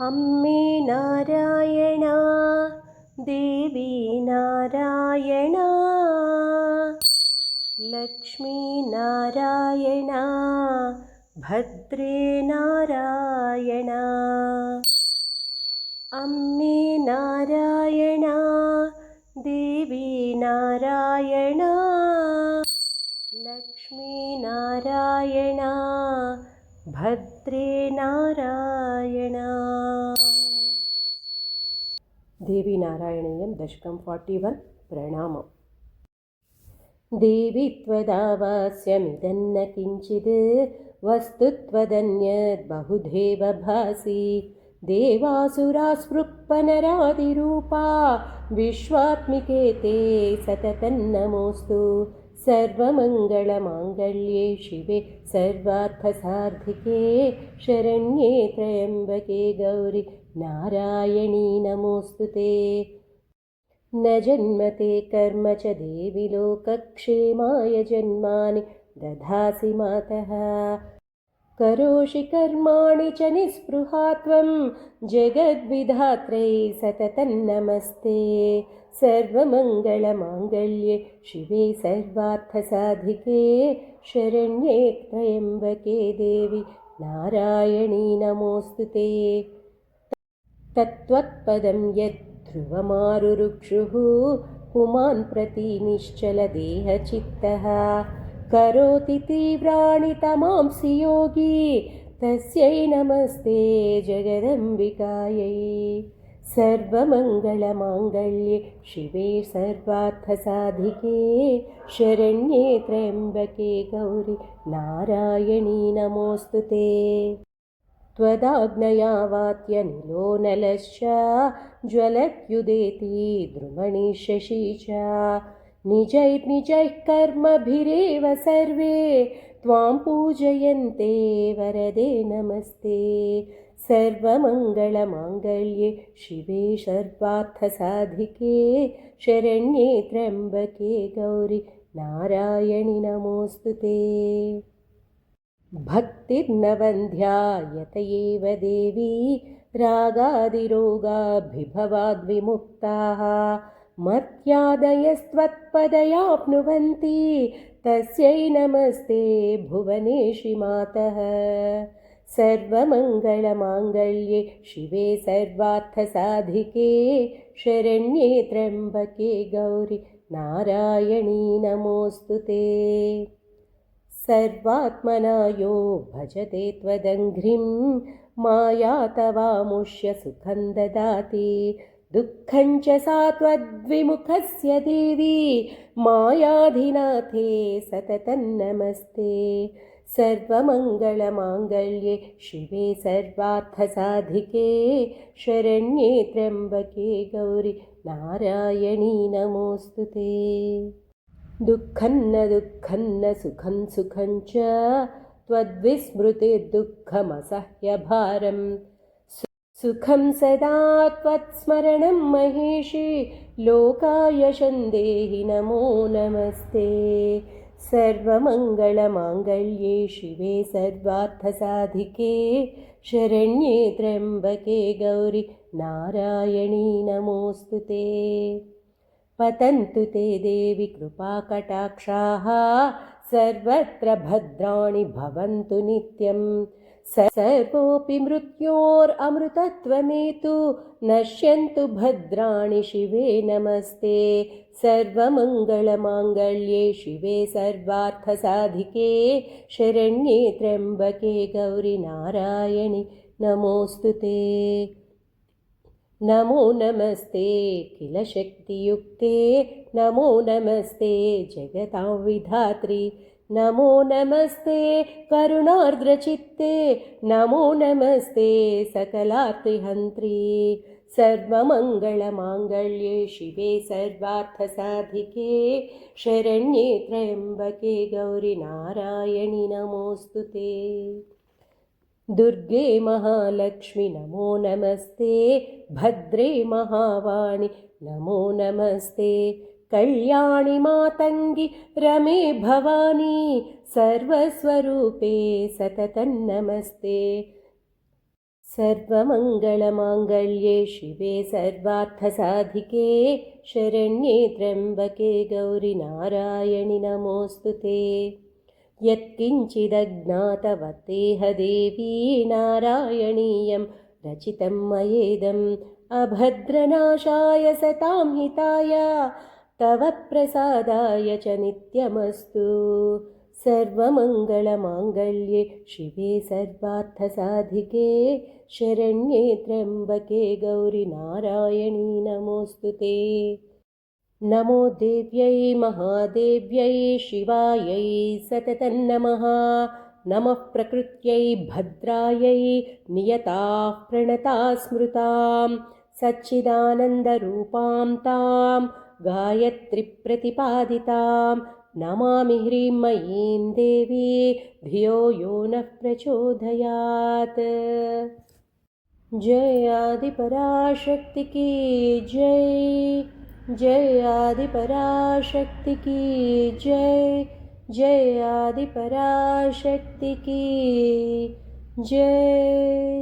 अम्मे नारायणा देवी नारायणा लक्ष्मी नारायणा भद्रे नारायणा अम्मे नारायणा देवी नारायणा लक्ष्मी नारायणा भद्रे नारायणा। देवी नारायणीयं दशकं 41 प्रणामम्। देवी त्वदावास्यमिदन्न किञ्चिद् वस्तुत्वदन्यद् बहुधैव भासि देवासुरास्पृक्पनरादिरूपा विश्वात्मिके ते सततं नमोऽस्तु। सर्वमङ्गलमाङ्गल्ये शिवे सर्वार्थसाधिके शरण्ये त्र्यम्बके गौरि नारायणी नमोऽस्तु ते। न जन्मते कर्म च देवि लोकक्षेमाय जन्मानि दधासि मातः करोषि कर्माणि च निःस्पृहा त्वं जगद्विधात्रै सततं नमस्ते। सर्वमङ्गलमाङ्गल्ये शिवे सर्वार्थसाधिके शरण्ये त्र्यम्बके देवि नारायणी नमोऽस्तु ते। तत्त्वत्पदं यत् ध्रुवमारुरुक्षुः पुमान् प्रति निश्चलदेहचित्तः करोति तीव्राणि तमांसि योगी तस्यै नमस्ते जगदम्बिकायै। सर्वमङ्गलमाङ्गल्ये शिवे सर्वार्थसाधिके शरण्ये त्र्यम्बके गौरि नारायणी नमोऽस्तु ते। त्वदाज्ञया वात्यनिलो नलश्च ज्वलत्युदेति द्रुमणि शशी च निजैर्निजैः कर्मभिरेव सर्वे त्वां पूजयन्ते वरदे नमस्ते। सर्वमङ्गलमाङ्गल्ये शिवे सर्वार्थसाधिके शरण्ये त्र्यम्बके गौरि नारायणि नमोऽस्तु ते। भक्तिर्न वन्ध्या यत एव देवी रागादिरोगाभिभवाद्विमुक्ताः मर्त्यादयस्त्वत्पदयाप्नुवन्ति तस्यै नमस्ते भुवनेशि मातः। सर्वमङ्गलमाङ्गल्ये शिवे सर्वार्थसाधिके शरण्ये त्र्यम्बके गौरि नारायणी नमोऽस्तु ते। सर्वात्मना यो भजते त्वदङ्घ्रिं माया तवामुष्य सुखं ददाति दुःखं च सा त्वद्विमुखस्य देवी मायाधिनाथे सततं नमस्ते। सर्वमङ्गलमाङ्गल्ये शिवे सर्वार्थसाधिके शरण्ये त्र्यम्बके गौरि नारायणी नमोऽस्तु ते। दुःखन्न दुःखन्न सुखं सुखं च त्वद्विस्मृतिर्दुःखमसह्यभारं सुखं सदा त्वत्स्मरणं महेशि लोकाय शन्देहि नमो नमस्ते। सर्वमङ्गलमाङ्गल्ये शिवे सर्वार्थसाधिके शरण्ये त्र्यम्बके गौरि नारायणी नमोऽस्तु ते। पतन्तु ते देवि कृपाकटाक्षाः सर्वत्र भद्राणि भवन्तु नित्यं सर्वोऽपि मृत्योरमृतत्वमेतु नश्यन्तु भद्राणि शिवे नमस्ते। सर्वमङ्गलमाङ्गल्ये शिवे सर्वार्थसाधिके शरण्ये त्र्यम्बके गौरि नारायणि नमोऽस्तु ते। नमो नमस्ते किल शक्तियुक्ते नमो नमस्ते जगतां विधात्री नमो नमस्ते करुणार्द्रचित्ते नमो नमस्ते सकलार्तिहन्त्री। सर्वमङ्गलमाङ्गल्ये शिवे सर्वार्थसाधिके शरण्ये त्र्यम्बके गौरि नारायणि नमोऽस्तु ते। दुर्गे महालक्ष्मि नमो नमस्ते भद्रे महावाणि नमो नमस्ते कल्याणि मातङ्गि रमे भवानी सर्वस्वरूपे सततं नमस्ते। सर्वमङ्गलमाङ्गल्ये शिवे सर्वार्थसाधिके शरण्ये त्र्यम्बके गौरि नारायणि नमोऽस्तु ते। यत्किञ्चिदज्ञातवतेह देवी नारायणीयं रचितं मयेदम् अभद्रनाशाय सतां हिताय तव प्रसादाय च नित्यमस्तु। सर्वमङ्गलमाङ्गल्ये शिवे सर्वार्थसाधिके शरण्ये त्र्यम्बके गौरि नारायणि नमोऽस्तु ते। नमो देव्यै महादेव्यै शिवायै सततं नमः। नमः प्रकृत्यै भद्रायै नियताः प्रणताः स्मृतां सच्चिदानन्दरूपां तां गायत्रीप्रतिपादितां नमामि ह्रीं देवी धियो यो नः प्रचोदयात्। जय आदिपराशक्ति की जय, जय आदिपराशक्ति की जय, जय आदिपराशक्ति की जय।